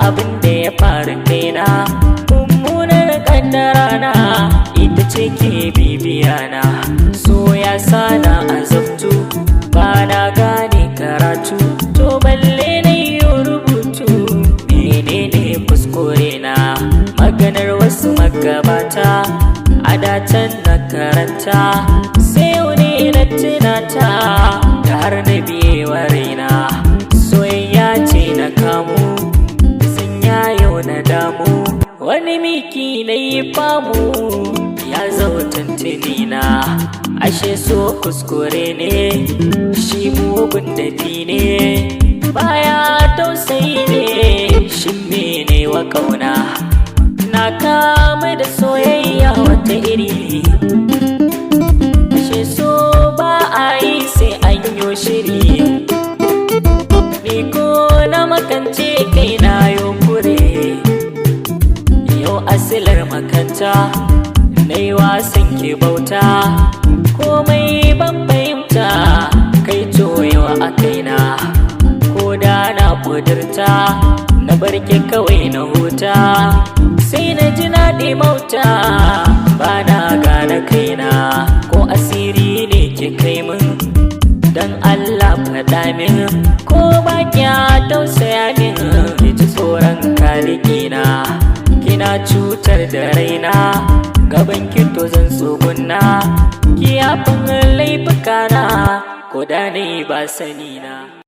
Abin da ya faru kaina mummunar kaddara na ita ce ke bibiya na, so ya sana azabtu ba na gane karatu, to balle na yi rubutu. Menene kuskure na? Maganar wasu magabata a dacen na karanta, sai wani na tunata da har na biyewa raina. Soyayya ce na kamu na damu, wani miki na yi famu ya zautantini na. Ashe so kuskure ne, shi mugun dafi ne, baya tausayi ne, shi mene wa kauna. Na kama da soyayya wata iri, ashe so ba a yi sai an yi shiri. Ni ko na makance kai na yo kure, asilar makanta na yi wasan ke bauta, komai ban fahimta kai toyewa a kaina. Ko da na kudurta na barke kawai na huta, sai na ji na mauta ba na gane kaina. Ko asiri ne ke kai min, dan Allah faɗa min, ko ba kya tausaya min, ki ji tsoron kalikina. Kina cutar da raina, gaban kito zan tsugunna, ki yafin laifuka na, ko da ni ba sani na.